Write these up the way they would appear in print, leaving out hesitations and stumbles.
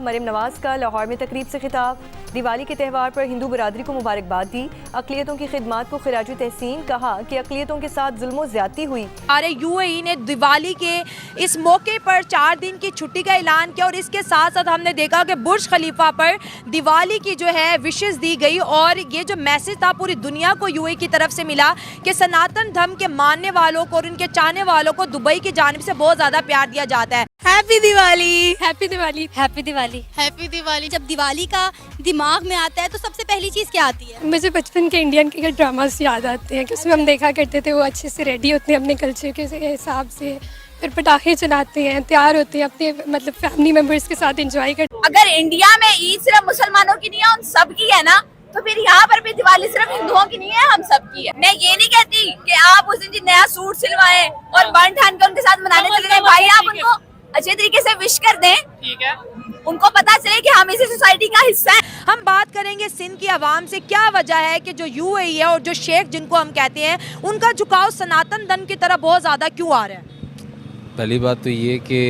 मरियम नवाज का लाहौर में तकरीब से खिताब। दिवाली के त्यौहार पर हिंदू बरादरी को मुबारकबाद दी। अक़लियतों की खिदमात को खिराज तहसीन, कहा कि अक़लियतों के साथ जुल्म ज़्यादती हुई। यूएई ने दिवाली के इस मौके पर 4 दिन की छुट्टी का ऐलान किया और इसके साथ साथ हमने देखा कि बुर्ज खलीफा पर दिवाली की जो है विशेस दी गई और ये जो मैसेज था पूरी दुनिया को यूएई की तरफ से मिला कि सनातन धर्म के मानने वालों को और उनके चाहने वालों को दुबई की जानिब से बहुत ज़्यादा प्यार दिया जाता है। Happy Diwali, happy Diwali, happy Diwali, happy Diwali. जब दिवाली का दिमाग में आता है तो सबसे पहली चीज़ क्या आती है? मुझे बचपन के इंडियन के ड्रामास याद आते हैं कि उसमें हम देखा करते थे, वो अच्छे से रेडी होते हैं अपने कल्चर के हिसाब से, फिर पटाखे चलाते हैं, तैयार होते हैं, अपने मतलब फैमिली मेम्बर्स के साथ एंजॉय करते हैं। अगर इंडिया में ईद सिर्फ मुसलमानों की नहीं है, उन सब की है ना, तो फिर यहाँ पर भी दिवाली सिर्फ हिंदुओं की नहीं है, हम सब की है। मैं ये नहीं कहती कि आप उस दिन नया सूट सिलवाएं और बन ठान के उनके साथ मनाने चले जाएं। भाई आप उनको अच्छे तरीके से विश कर दें, ठीक है, उनको पता चले कि हम इसी सोसाइटी का हिस्सा है। हम बात करेंगे सिंध की आवाम से, क्या वजह है कि जो यूएई है और जो शेख जिनको हम कहते हैं उनका झुकाव सनातन धर्म की तरफ बहुत ज़्यादा क्यों आ रहा है? पहली बात तो ये कि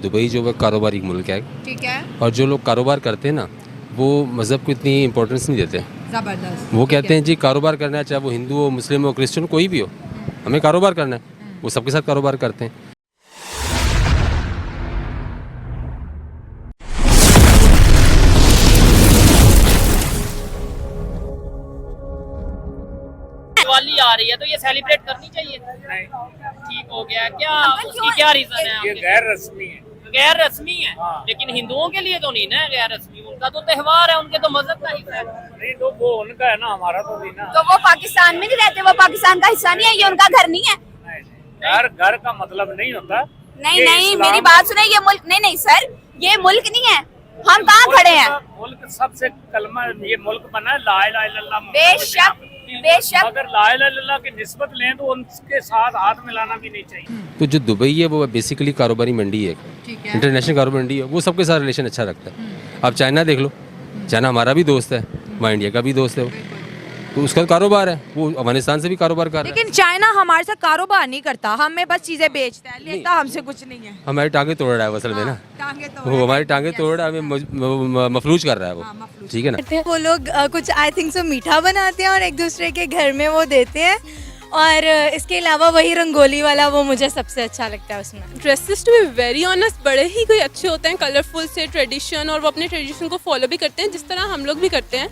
दुबई जो है कारोबारी मुल्क है, ठीक है, और जो लोग कारोबार करते हैं ना वो मज़हब को इतनी इम्पोर्टेंस नहीं देते। ज़बरदस्त। वो कहते हैं जी कारोबार करना है, चाहे वो हिंदू हो, मुस्लिम हो, क्रिश्चियन कोई भी हो, हमें कारोबार करना है। वो सबके साथ कारोबार करते हैं। दिवाली आ रही है तो ये सेलिब्रेट करनी चाहिए। नहीं, ठीक हो गया क्या? उसकी क्या रीजन है? ये गैर रस्मी है। गैर रस्मी है, लेकिन हिंदुओं के लिए तो नहीं ना गैर रस्मी, उनका तो त्योहार है, उनके तो मजहब का हिस्सा है। नहीं तो वो उनका है ना, हमारा तो नहीं ना। तो वो पाकिस्तान में नहीं रहते, वो पाकिस्तान का हिस्सा नहीं है, ये उनका घर नहीं है। घर का मतलब नहीं होता। नहीं, मेरी बात सुने, ये मुल्क नहीं सर, ये मुल्क नहीं है। हम कहाँ खड़े हैं? मुल्क सबसे कलमा, ये मुल्क बना है ला इलाहा इल्लल्लाह। बेशक अगर ला इलाहा इल्लल्लाह की निस्बत लें तो उनके साथ हाथ मिलाना भी नहीं चाहिए। तो जो दुबई है वो बेसिकली कारोबारी मंडी है, इंटरनेशनल कारोबारी मंडी है, वो सबके साथ रिलेशन अच्छा रखता है। अब चाइना देख लो, चाइना हमारा भी दोस्त है, वहाँ इंडिया का भी दोस्त है, वो तो उसका कारोबार है, वो अफगानिस्तान से भी कारोबार कर रहा है। लेकिन चाइना हमारे साथ कारोबार नहीं करता, हमें बस चीजें बेचता है, लेता हमसे कुछ नहीं है। हमारी टांगे तोड़ रहा है असल में ना, वो हमारी टांगे तोड़ रहा है, हमें मफलूज कर रहा है वो, ठीक है ना। वो लोग कुछ आई थिंक सो मीठा बनाते हैं और एक दूसरे के घर में वो देते हैं, और इसके अलावा वही रंगोली वाला वो मुझे सबसे अच्छा लगता है उसमें। Dresses to be very honest बड़े ही कोई अच्छे होते हैं, कलरफुल से, ट्रेडिशन, और वो अपने ट्रेडिशन को फॉलो भी करते हैं जिस तरह हम लोग भी करते हैं।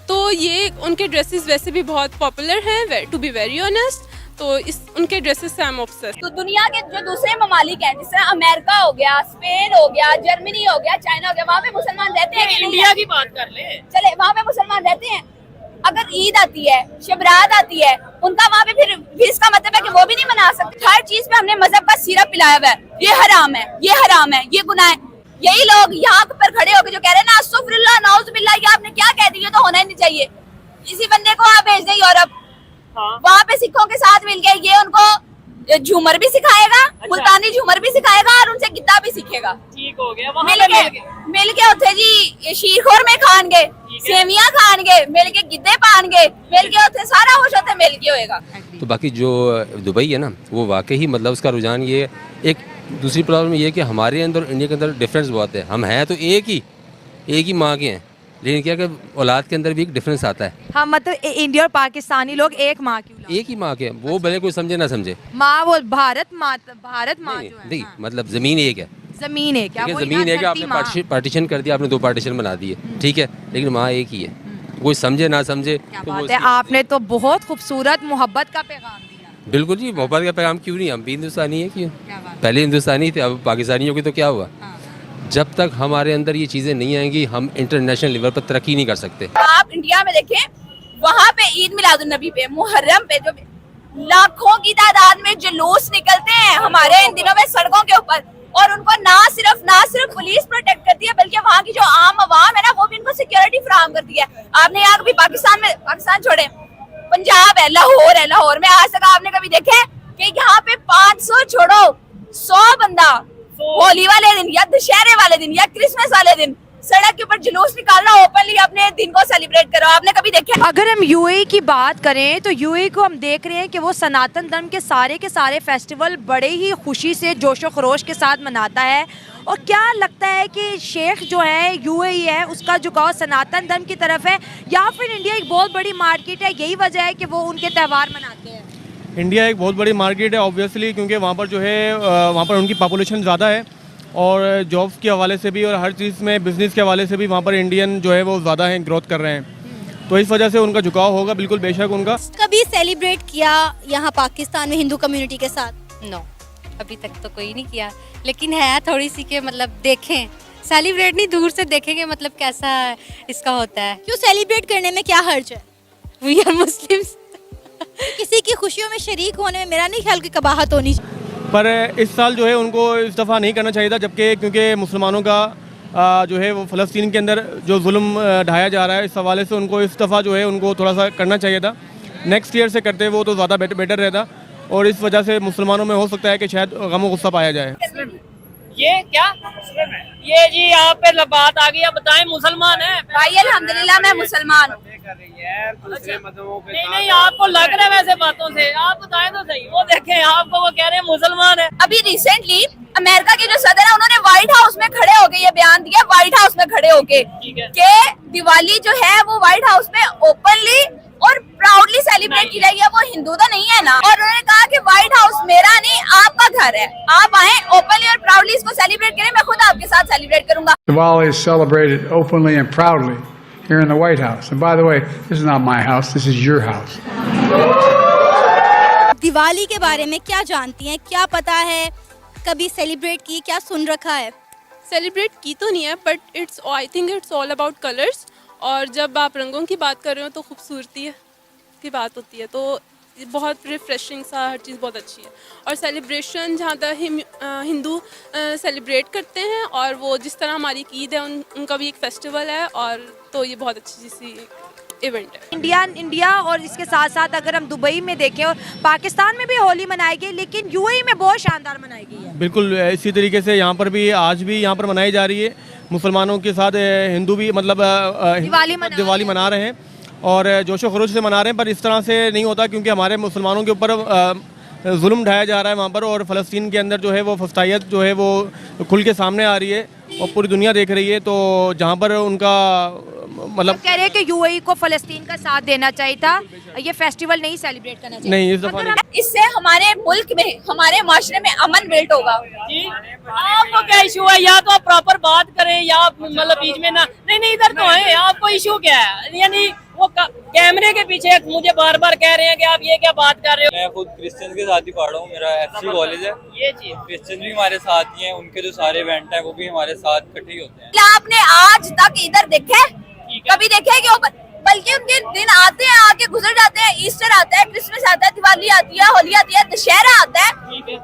तो ये उनके ड्रेसेस वैसे भी बहुत पॉपुलर हैं, टू बी वेरी ऑनेस्ट, तो इस उनके ड्रेसेस से आई एम ऑब्सेस्ड। तो दुनिया के जो दूसरे ममालिक हैं, जैसे अमेरिका हो गया, स्पेन हो गया, जर्मनी हो गया, चाइना हो गया, वहाँ पे मुसलमान रहते हैं कि इंडिया की बात कर ले, चले वहाँ पे मुसलमान रहते हैं। अगर ईद आती है, शबरात आती है, उनका वहाँ पे फिर इसका मतलब है कि वो भी नहीं मना सकते। हर चीज पे हमने मजहब का सिरप पिलाया हुआ है, ये हराम है, ये हराम है, ये गुनाह है। यही लोग यहाँ पर खड़े होकर जो कह रहे हैं ना अस्तगफिरुल्लाह, नाउज़ुबिल्लाह, ये आपने क्या कह दिया, तो होना ही नहीं चाहिए। इसी बंदे को आप भेज दें यूरोप, वहाँ पे सिखों के साथ मिलके ये उनको झूमर भी सिखाएगा, मुल्तानी झूमर भी सिखाएगा और उनसे गिद्दा भी सीखेगा। ठीक हो गया। मिलके उठे जी शीरखोर में खानगे, सेवियां खानगे, मिलके गिद्दे पानगे, मिलके उठे सारा कुछ होते मिलके होएगा। तो बाकी जो दुबई है ना, वो वाकई ही मतलब उसका रुझान ये एक। दूसरी प्रॉब्लम ये है कि हमारे अंदर और इंडिया के अंदर डिफरेंस बहुत है। हम हैं तो एक ही माँ के हैं, लेकिन क्या कि औलाद के अंदर भी एक डिफरेंस आता है। हाँ, मतलब इंडिया और पाकिस्तानी लोग एक माँ की औलाद, एक ही माँ के, वो भले कोई समझे ना समझे, माँ वो भारत माँ जो है, नहीं मतलब जमीन एक है, जमीन है क्या, जमीन एक है, आपने पार्टीशन कर दिया, आपने 2 पार्टीशन बना दिए, ठीक है, लेकिन माँ एक ही है। कोई समझे ना समझे, क्या बात है, आपने तो बहुत खूबसूरत मोहब्बत का पैगाम दिया। बिल्कुल जी, मोहब्बत का पैगाम क्यों नहीं, हम भी हिंदुस्तानी है, क्यों, पहले हिंदुस्तानी थे, अब पाकिस्तानियों की तो क्या हुआ। जब तक हमारे अंदर ये चीजें नहीं आएंगी, हम इंटरनेशनल लेवल पर तरक्की नहीं कर सकते। आप इंडिया में देखें, वहाँ पे ईद मिलादुन्नबी पे, मुहर्रम पे, जो लाखों की तादाद में जुलूस निकलते हैं हमारे इन दिनों में सड़कों के ऊपर, और उनको ना सिर्फ पुलिस प्रोटेक्ट करती है, बल्कि वहाँ की जो आम आवाम है ना, वो भी उनको सिक्योरिटी फराहम करती है। आपने यहाँ कभी पाकिस्तान छोड़े, पंजाब है, लाहौर में आज तक आपने कभी देखे कि यहाँ पे 500 छोड़ो 100 बंदा होली वाले दिन या दशहरे वाले दिन या क्रिसमस वाले दिन सड़क के ऊपर जुलूस निकालना, ओपनली अपने दिन को सेलिब्रेट करो, आपने कभी देखे? अगर हम यूएई की बात करें तो यूएई को हम देख रहे हैं कि वो सनातन धर्म के सारे फेस्टिवल बड़े ही खुशी से जोशो खरोश के साथ मनाता है, और क्या लगता है कि शेख जो है यूएई है उसका झुकाव सनातन धर्म की तरफ है या फिर इंडिया एक बहुत बड़ी मार्केट है, यही वजह है कि वो उनके त्यौहार मनाते हैं? इंडिया एक बहुत बड़ी मार्केट है ऑब्वियसली, क्योंकि वहाँ पर जो है वहाँ पर उनकी पॉपुलेशन ज़्यादा है और जॉब्स के हवाले से भी और हर चीज़ में बिज़नेस के हवाले से भी वहाँ पर इंडियन जो है वो ज़्यादा हैं, ग्रोथ कर रहे हैं, तो इस वजह से उनका झुकाव होगा बिल्कुल बेशक उनका। कभी सेलिब्रेट किया यहाँ पाकिस्तान में हिंदू कम्युनिटी के साथ? नो, अभी तक तो कोई नहीं किया, लेकिन है थोड़ी सी के मतलब देखें, सेलिब्रेट नहीं दूर से देखेंगे मतलब कैसा इसका होता है। क्यों सेलिब्रेट करने में क्या हर्ज है? We are Muslims. किसी की खुशियों में शरीक होने में मेरा नहीं ख्याल की कबाहत होनी चाहिए। पर इस साल जो है उनको इस दफ़ा नहीं करना चाहिए था, जबकि क्योंकि मुसलमानों का जो है वो फ़लस्तीन के अंदर जो जुल्म ढाया जा रहा है, इस हवाले से उनको इस दफ़ा जो है उनको थोड़ा सा करना चाहिए था। नेक्स्ट ईयर से करते वो तो ज़्यादा बेटर रहता और इस वजह से मुसलमानों में हो सकता है कि शायद गम गुस्सा पाया जाए। ये क्या ये जी यहाँ पे बात आ गई, अब बताएं मुसलमान है भाई अल्हम्दुलिल्लाह मैं मुसलमान हूँ। नहीं नहीं आपको लग रहा है वैसे बातों से, आप बताएं तो सही। वो देखें आपको वो कह रहे हैं मुसलमान है। अभी रिसेंटली अमेरिका के जो सदर है उन्होंने व्हाइट हाउस में खड़े होके ये बयान दिया, व्हाइट हाउस में खड़े होके कि दिवाली जो है वो व्हाइट हाउस में ओपनली और प्राउडली सेलिब्रेट की जाएगी। वो हिंदू तो नहीं है ना, और उन्होंने कहा कि व्हाइट हाउस मेरा नहीं आपका घर है, आप आए ओपनली और प्राउडली इसको सेलिब्रेट करें, मैं खुद आपके साथ सेलिब्रेट करूंगा। Diwali is celebrated openly and proudly here in the White House. And by the way, this is not my house, this is your house. Diwali के बारे में क्या जानती हैं, क्या पता है, कभी सेलिब्रेट की, क्या सुन रखा है? सेलिब्रेट की तो नहीं है, but it's I think it's all about colours. और जब आप रंगों की बात कर रहे हो तो खूबसूरती की बात होती है, तो बहुत रिफ्रेशिंग सा हर चीज़ बहुत अच्छी है। और सेलिब्रेशन जहाँ तक हिंदू सेलिब्रेट करते हैं और वो जिस तरह हमारी ईद है उनका भी एक फेस्टिवल है, और तो ये बहुत अच्छी सी इवेंट है। इंडिया और इसके साथ साथ अगर हम दुबई में देखें और पाकिस्तान में भी होली मनाई गई, लेकिन यूएई में बहुत शानदार मनाई गई है। बिल्कुल इसी तरीके से यहाँ पर भी आज भी यहाँ पर मनाई जा रही है। मुसलमानों के साथ हिंदू भी मतलब दिवाली मना रहे हैं और जोशो खरोश से मना रहे हैं, पर इस तरह से नहीं होता क्योंकि हमारे मुसलमानों के ऊपर जुल्म ढाया जा रहा है वहाँ पर, और फ़लस्तीन के अंदर जो है वो फस्तायत जो है वो खुल के सामने आ रही है और पूरी दुनिया देख रही है। तो जहाँ पर उनका मतलब कह रहे हैं कि यूएई को फ़लस्तीन का साथ देना चाहिए था, ये फेस्टिवल नहीं सेलिब्रेट करना चाहिए। नहीं, इस दफ़ा नहीं। इससे हमारे मुल्क में हमारे माशरे में अमन बिल्ट होगा। जी आपको क्या इशू है? या तो आप प्रॉपर बात करें या मतलब बीच में ना, नहीं इधर तो है, आपको इशू क्या है? यानी वो कैमरे के पीछे मुझे बार बार कह रहे हैं कि आप ये क्या बात कर रहे हो। मैं खुद क्रिश्चियन के साथ ही पढ़ रहा हूँ, मेरा एफसी कॉलेज है, ये चीज क्रिश्चियन भी हमारे साथ ही हैं, उनके जो सारे इवेंट हैं वो भी हमारे साथ इकट्ठे ही होते हैं। क्या आपने आज तक इधर देखा है? कभी देखा है कि बल्कि उनके दिन आते हैं, आके गुजर जाते हैं। ईस्टर आता है, क्रिसमस आता है, दिवाली आती है, होली आती है, दशहरा आता है,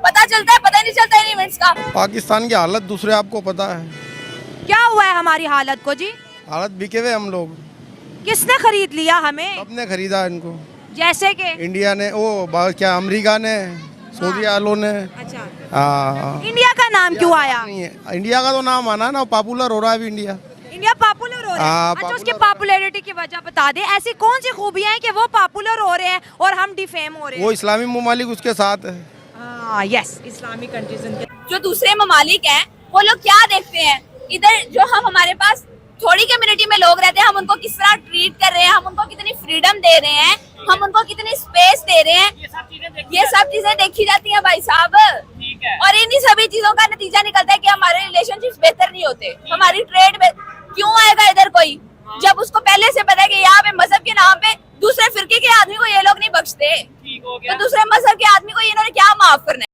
पता चलता है, पता नहीं चलता इन इवेंट्स का। पाकिस्तान की हालत दूसरे आपको पता है क्या हुआ है हमारी हालत को जी? हालत बिके हुए हम लोग। किसने खरीद लिया हमें? सबने खरीदा इनको, जैसे कि इंडिया ने, क्या अमेरिका ने, सऊदी वालों ने। अच्छा, इंडिया का नाम क्यों आया? इंडिया का तो नाम आना ना, पॉपुलर हो रहा है अभी इंडिया पॉपुलर हो रहा है। अच्छा, उसकी पॉपुलैरिटी की वजह बता दे, ऐसी कौन सी खूबियां हैं कि वो पॉपुलर हो रहे हैं और हम डिफेम हो रहे हैं? वो इस्लामी ममालिक उसके साथ है। Yes, Islamic countries. जो दूसरे ममालिक हैं वो लोग क्या देखते हैं, इधर जो हम हमारे पास थोड़ी कम्युनिटी में लोग रहते हैं, हम उनको किस तरह ट्रीट कर रहे हैं, हम उनको कितनी फ्रीडम दे रहे हैं, हम उनको कितनी स्पेस दे रहे हैं, ये सब चीजें देखी जाती हैं भाई साहब। और इन्हीं सभी चीजों का नतीजा निकलता है कि हमारे रिलेशनशिप्स बेहतर नहीं होते, हमारी ट्रेड क्यों आएगा इधर कोई, जब उसको पहले से पता है कि यहाँ पे मजहब के नाम पे दूसरे फिरके के आदमी को ये लोग नहीं बख्शते, तो दूसरे मजहब के आदमी को इन्होंने क्या माफ करना है।